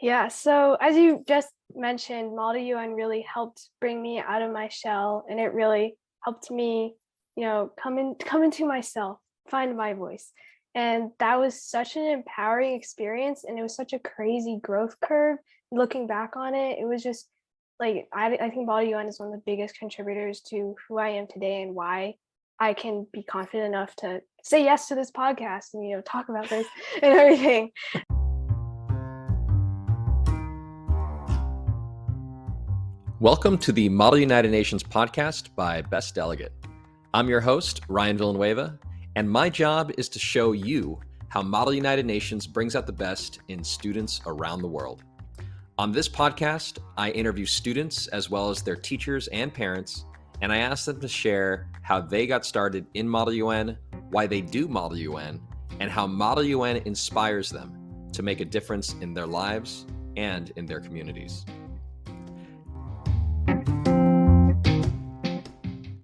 Yeah, so as you just mentioned, Model UN really helped bring me out of my shell, and it really helped me, come into myself, find my voice. And that was such an empowering experience, and it was such a crazy growth curve. Looking back on it, it was just like I think Model UN is one of the biggest contributors to who I am today and why I can be confident enough to say yes to this podcast and talk about this and everything. Welcome to the Model United Nations podcast by Best Delegate. I'm your host, Ryan Villanueva, and my job is to show you how Model United Nations brings out the best in students around the world. On this podcast, I interview students as well as their teachers and parents, and I ask them to share how they got started in Model UN, why they do Model UN, and how Model UN inspires them to make a difference in their lives and in their communities.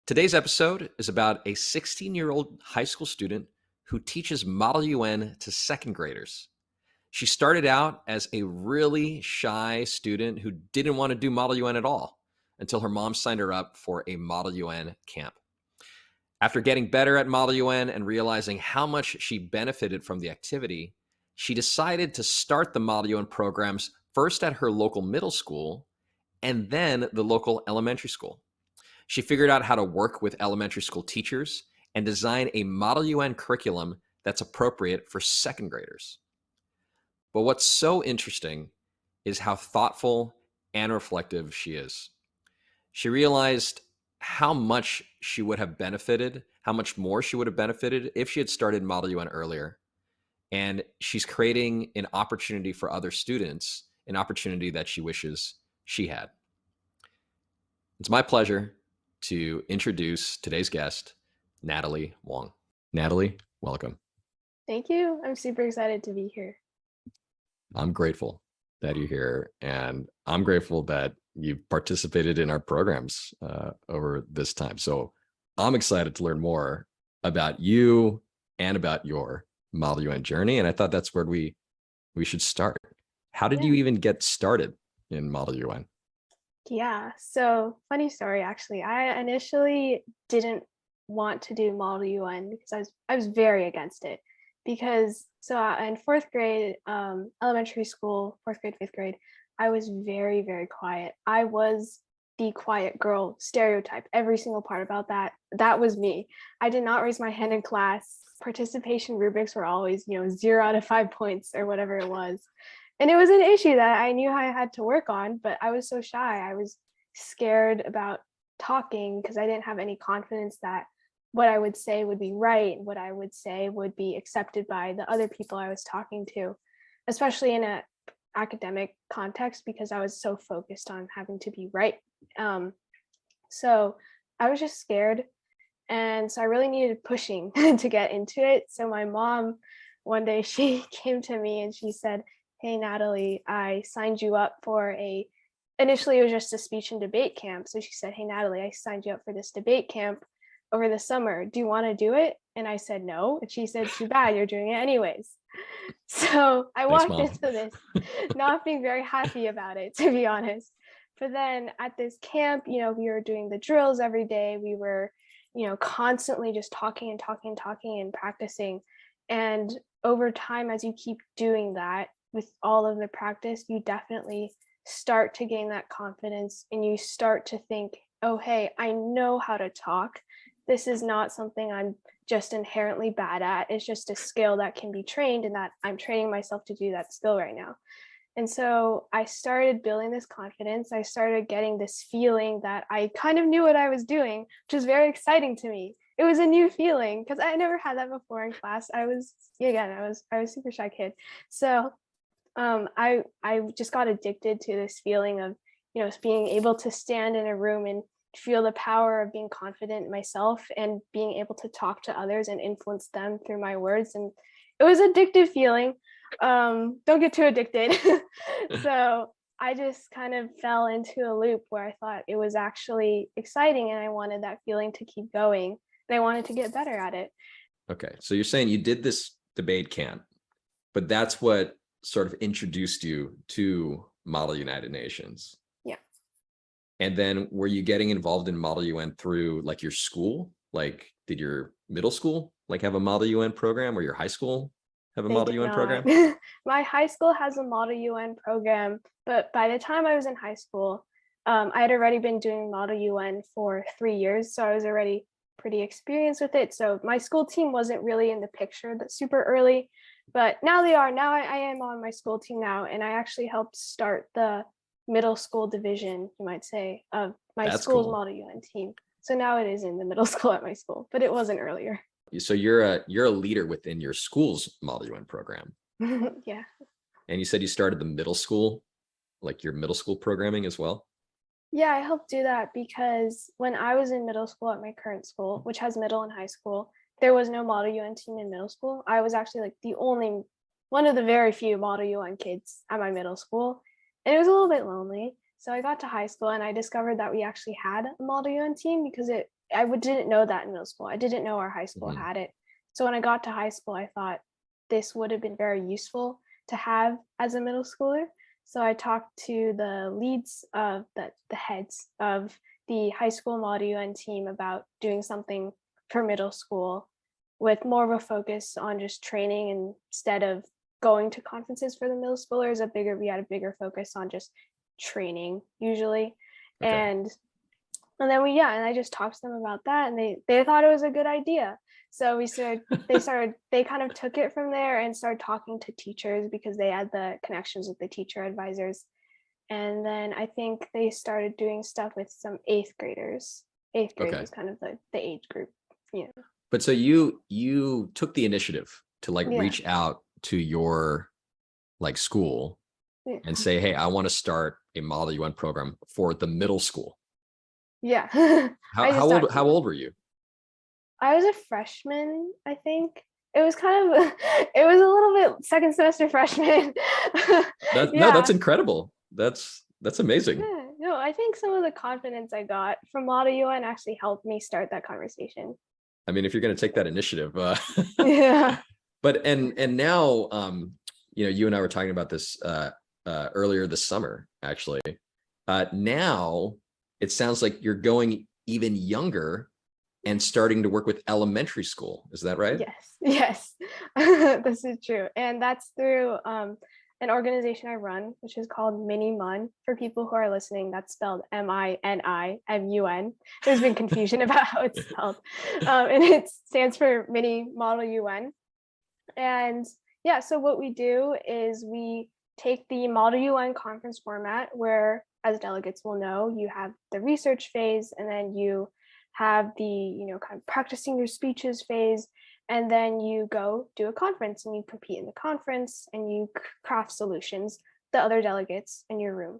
Today's episode is about a 16-year-old high school student who teaches Model UN to second graders. She started out as a really shy student who didn't want to do Model UN at all until her mom signed her up for a Model UN camp. After getting better at Model UN and realizing how much she benefited from the activity, she decided to start the Model UN programs first at her local middle school and then the local elementary school. She figured out how to work with elementary school teachers and design a Model UN curriculum that's appropriate for second graders. But what's so interesting is how thoughtful and reflective she is. She realized how much she would have benefited, how much more she would have benefited if she had started Model UN earlier. And she's creating an opportunity for other students, an opportunity that she wishes she had. It's my pleasure to introduce today's guest, Natalie Wong. Natalie, welcome. Thank you. I'm super excited to be here. I'm grateful that you're here, and I'm grateful that you've participated in our programs over this time. So I'm excited to learn more about you and about your Model UN journey, and I thought that's where we should start. How did you even get started in Model UN? Yeah, so funny story actually. I initially didn't want to do Model UN because I was very against it because in fourth grade, elementary school, fourth grade, fifth grade, I was very, very quiet. I was the quiet girl stereotype. Every single part about that was me. I did not raise my hand in class. Participation rubrics were always, 0 out of 5 points or whatever it was. And it was an issue that I knew I had to work on, but I was so shy. I was scared about talking because I didn't have any confidence that what I would say would be right, what I would say would be accepted by the other people I was talking to, especially in a academic context because I was so focused on having to be right. So I was just scared. And so I really needed pushing to get into it. So my mom, one day she came to me and she said, "Hey, Natalie, I signed you up for initially it was just a speech and debate camp. So she said, "Hey, Natalie, I signed you up for this debate camp over the summer. Do you want to do it?" And I said, "No." And she said, "Too bad, you're doing it anyways." So I Thanks, walked Mom. into this not being very happy about it, to be honest. But then at this camp, we were doing the drills every day. We were, constantly just talking and talking and talking and practicing. And over time, as you keep doing that, with all of the practice, you definitely start to gain that confidence and you start to think, oh, hey, I know how to talk. This is not something I'm just inherently bad at. It's just a skill that can be trained and that I'm training myself to do that skill right now. And so I started building this confidence. I started getting this feeling that I kind of knew what I was doing, which was very exciting to me. It was a new feeling because I never had that before in class. I was a super shy kid. So I just got addicted to this feeling of, being able to stand in a room and feel the power of being confident in myself and being able to talk to others and influence them through my words. And it was an addictive feeling. Don't get too addicted. So I just kind of fell into a loop where I thought it was actually exciting and I wanted that feeling to keep going and I wanted to get better at it. Okay, so you're saying you did this debate camp, but that's what sort of introduced you to Model United Nations. Yeah. And then were you getting involved in Model UN through like your school? Like, did your middle school like have a Model UN program, or your high school have a They Model did UN not. program? My high school has a Model UN program, but by the time I was in high school, I had already been doing Model UN for 3 years, so I was already pretty experienced with it. So my school team wasn't really in the picture that super early, but now they are. Now I am on my school team now, and I actually helped start the middle school division, you might say, of my That's school's cool. Model UN team. So now it is in the middle school at my school, but it wasn't earlier. So you're a leader within your school's Model UN program. Yeah. And you said you started the middle school, like your middle school programming as well? Yeah, I helped do that because when I was in middle school at my current school, which has middle and high school, there was no Model UN team in middle school. I was actually like the only one of the very few Model UN kids at my middle school. And it was a little bit lonely. So I got to high school and I discovered that we actually had a Model UN team because didn't know that in middle school. I didn't know our high school Mhm. had it. So when I got to high school, I thought this would have been very useful to have as a middle schooler. So I talked to the leads of the heads of the high school Model UN team about doing something for middle school with more of a focus on just training instead of going to conferences for the middle schoolers. We had a bigger focus on just training usually. Okay. And then and I just talked to them about that, and they thought it was a good idea. So they kind of took it from there and started talking to teachers because they had the connections with the teacher advisors. And then I think they started doing stuff with some eighth graders. Eighth grade Okay. was kind of the age group, you know. But so you took the initiative to like Yeah. reach out to your like school Yeah. and say, hey, I want to start a Model UN program for the middle school. Yeah. How I just how old talked to how them. old were you? I was a freshman, I think. It was kind of it was a little bit second semester freshman. That's Yeah. incredible. That's amazing. Yeah, no, I think some of the confidence I got from Model UN actually helped me start that conversation. I mean, if you're going to take that initiative, Yeah. but and now, you and I were talking about this earlier this summer, actually. Now it sounds like you're going even younger and starting to work with elementary school. Is that right? Yes, yes, this is true. And that's through an organization I run, which is called Minimun. For people who are listening, that's spelled Minimun. There's been confusion about how it's spelled. And it stands for Mini Model UN. And yeah, so what we do is we take the Model UN conference format where, as delegates will know, you have the research phase, and then you have the, kind of practicing your speeches phase, and then you go do a conference and you compete in the conference and you craft solutions, the other delegates in your room.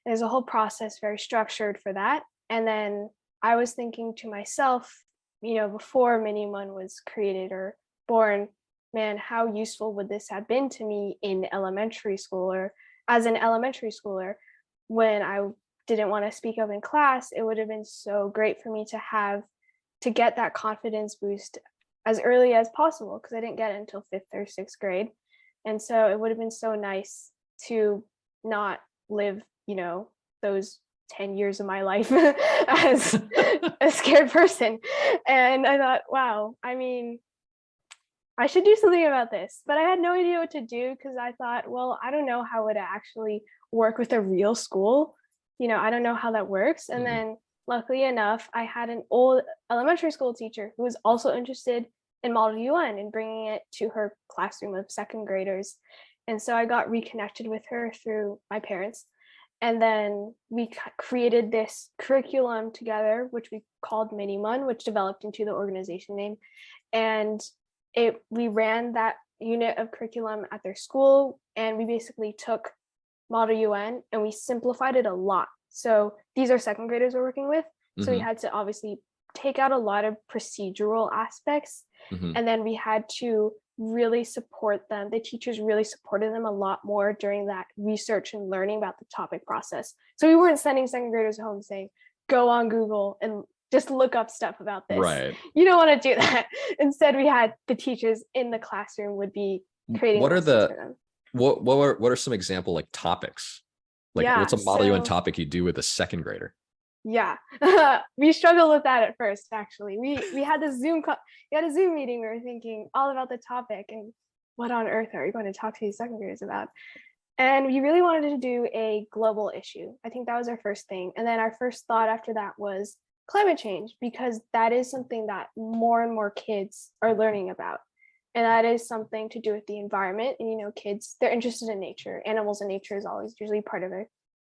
There's a whole process very structured for that. And then I was thinking to myself, before Minimun was created or born, man, how useful would this have been to me in elementary school, or as an elementary schooler when I didn't want to speak up in class? It would have been so great for me to get that confidence boost as early as possible, because I didn't get it until 5th or 6th grade. And so it would have been so nice to not live, those 10 years of my life as a scared person. And I thought, wow, I mean, I should do something about this, but I had no idea what to do because I thought, well, I don't know how it would actually work with a real school. I don't know how that works. And Mhm. then luckily enough, I had an old elementary school teacher who was also interested in Model UN and bringing it to her classroom of second graders. And so I got reconnected with her through my parents. And then we created this curriculum together, which we called Minimun, which developed into the organization name. And we ran that unit of curriculum at their school, and we basically took Model UN and we simplified it a lot. So these are second graders we're working with. So we Mhm. had to obviously take out a lot of procedural aspects, Mhm. and then we had to really support them. The teachers really supported them a lot more during that research and learning about the topic process. So we weren't sending second graders home saying, go on Google and just look up stuff about this. Right. You don't want to do that. Instead, we had the teachers in the classroom would be creating What are lessons the for them. what are some example like topics? Like Yeah, what's a Model UN so topic you do with a second grader? yeah, we struggled with that at first. Actually, we had this we had a Zoom meeting. We were thinking all about the topic and what on earth are we going to talk to these second graders about? And we really wanted to do a global issue. I think that was our first thing. And then our first thought after that was climate change, because that is something that more and more kids are learning about. And that is something to do with the environment. And, kids, they're interested in nature. Animals and nature is always usually part of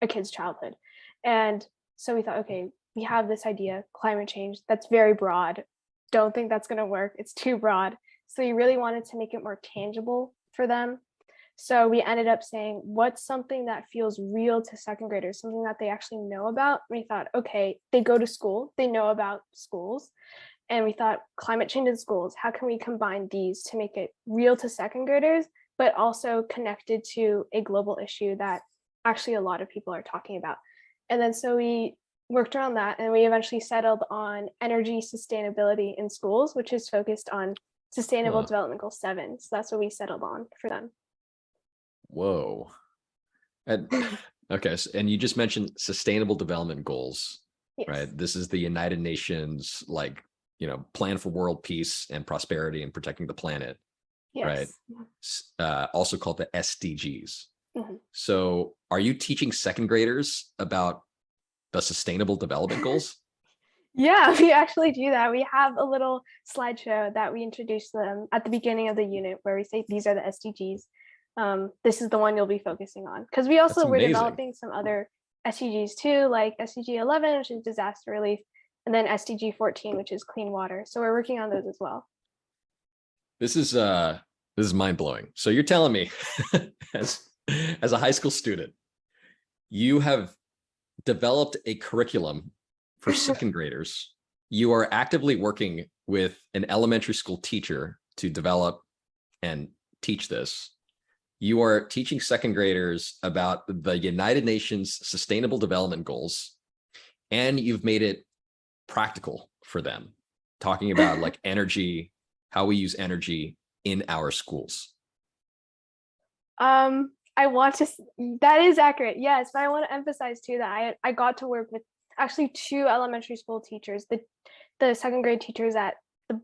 a kid's childhood. And so we thought, okay, we have this idea, climate change, that's very broad. Don't think that's going to work. It's too broad. So we really wanted to make it more tangible for them. So we ended up saying, what's something that feels real to second graders, something that they actually know about? We thought, okay, they go to school, they know about schools. And we thought, climate change in schools, how can we combine these to make it real to second graders, but also connected to a global issue that actually a lot of people are talking about? And then so we worked around that, and we eventually settled on energy sustainability in schools, which is focused on Sustainable Huh. Development Goal 7. So that's what we settled on for them. Whoa. And okay, and you just mentioned sustainable development goals, Yes. right? This is the United Nations, like, plan for world peace and prosperity and protecting the planet, right? Yes. Also called the SDGs. Mhm. So are you teaching second graders about the sustainable development goals? Yeah, we actually do that. We have a little slideshow that we introduce them at the beginning of the unit where we say these are the SDGs. This is the one you'll be focusing on, because we That's also were amazing. developing some other SDGs too, like SDG 11, which is disaster relief, and then SDG 14, which is clean water. So we're working on those as well. This is mind blowing. So you're telling me as as a high school student, you have developed a curriculum for second graders. You are actively working with an elementary school teacher to develop and teach this. You are teaching second graders about the United Nations Sustainable Development Goals, and you've made it practical for them, talking about like energy, how we use energy in our schools. I want to, that is accurate, yes, but I want to emphasize too that I got to work with actually two elementary school teachers, the second grade teachers at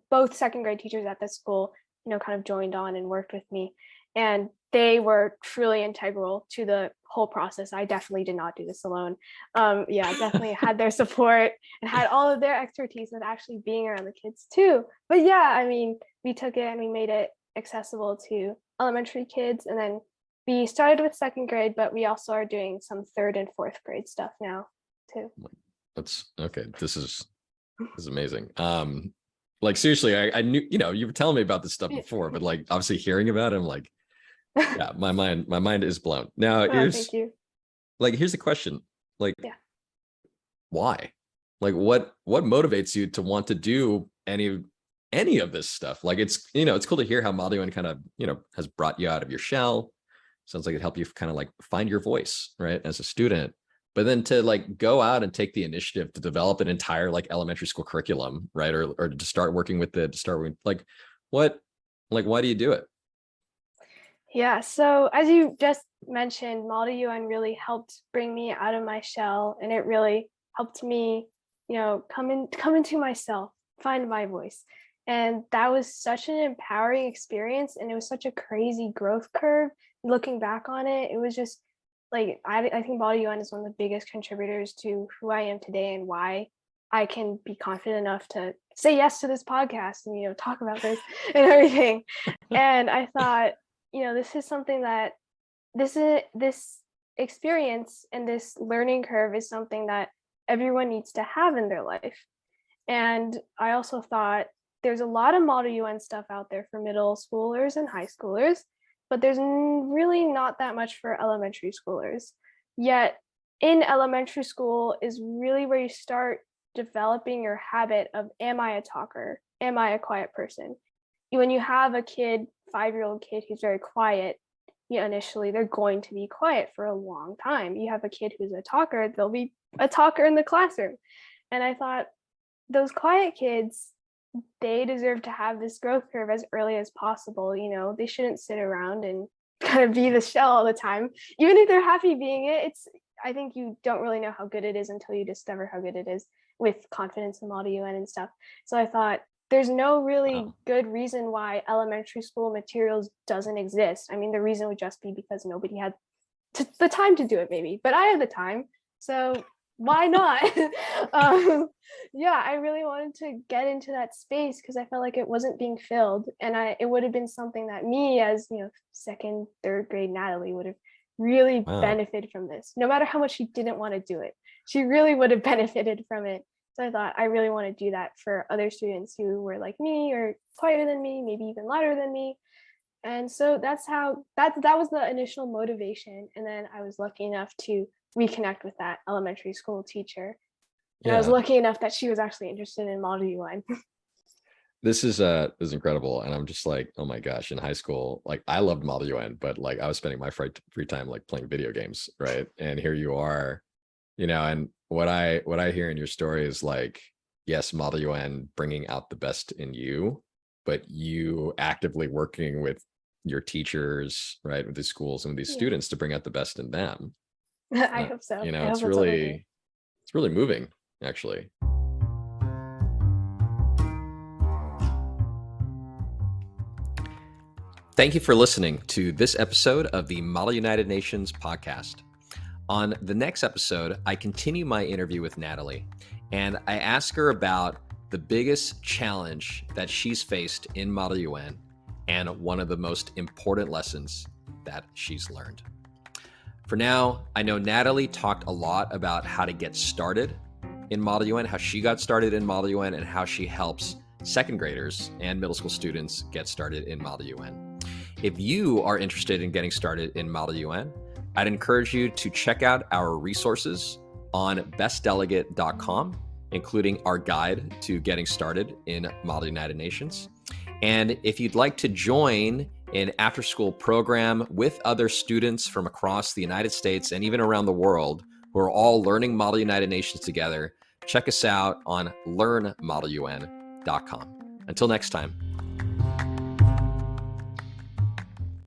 both second grade teachers at the school, kind of joined on and worked with me, and they were truly integral to the whole process. I definitely did not do this alone. Yeah, definitely had their support and had all of their expertise with actually being around the kids too. But yeah, I mean, we took it and we made it accessible to elementary kids, and then we started with second grade, but we also are doing some third and fourth grade stuff now too. That's okay. This is amazing. Like seriously, I knew, you were telling me about this stuff before, but like obviously hearing about it, I'm like, yeah, my mind is blown. Now Oh, thank you. here's the question. Like, Yeah. why? Like what motivates you to want to do any of this stuff? Like it's cool to hear how Model UN kind of, has brought you out of your shell. Sounds like it helped you kind of like find your voice, right, as a student. But then to like go out and take the initiative to develop an entire like elementary school curriculum, right? Or to start working with like what, like why do you do it? Yeah, so as you just mentioned, Model UN really helped bring me out of my shell, and it really helped me, come into myself, find my voice. And that was such an empowering experience, and it was such a crazy growth curve. Looking back on it, it was just like I think Model UN is one of the biggest contributors to who I am today and why I can be confident enough to say yes to this podcast and talk about this and everything. And I thought, this is something that this experience and this learning curve is something that everyone needs to have in their life. And I also thought there's a lot of Model UN stuff out there for middle schoolers and high schoolers, but there's really not that much for elementary schoolers. Yet in elementary school is really where you start developing your habit of, am I a talker? Am I a quiet person? When you have a kid, 5-year-old kid who's very quiet, initially they're going to be quiet for a long time. You have a kid who's a talker, they'll be a talker in the classroom. And I thought those quiet kids, they deserve to have this growth curve as early as possible. They shouldn't sit around and kind of be the shell all the time. Even if they're happy being it, I think you don't really know how good it is until you discover how good it is with confidence in Model UN and stuff. So I thought there's no really Wow. good reason why elementary school materials doesn't exist. I mean, the reason would just be because nobody had the time to do it, maybe, but I had the time. So why not? Yeah, I really wanted to get into that space because I felt like it wasn't being filled, and it would have been something that me, as second, third grade Natalie, would have really Wow. benefited from this. No matter how much she didn't want to do it, she really would have benefited from it. So I thought I really want to do that for other students who were like me or quieter than me, maybe even louder than me. And so that's how that was the initial motivation. And then I was lucky enough to reconnect with that elementary school teacher. And I was Yeah. lucky enough that she was actually interested in Model UN. This is incredible. And I'm just like, oh my gosh, in high school, like I loved Model UN, but like I was spending my free time like playing video games, right? And here you are, and what I hear in your story is like, yes, Model UN bringing out the best in you, but you actively working with your teachers, right, with the schools and with these Yeah. students to bring out the best in them. I hope so. I hope It's that's what they do. really moving, actually. Thank you for listening to this episode of the Model United Nations podcast. On the next episode, I continue my interview with Natalie, and I ask her about the biggest challenge that she's faced in Model UN and one of the most important lessons that she's learned. For now, I know Natalie talked a lot about how to get started in Model UN, how she got started in Model UN, and how she helps second graders and middle school students get started in Model UN. If you are interested in getting started in Model UN, I'd encourage you to check out our resources on bestdelegate.com, including our guide to getting started in Model United Nations. And if you'd like to join an after-school program with other students from across the United States and even around the world who are all learning Model United Nations together, check us out on learnmodelun.com. Until next time.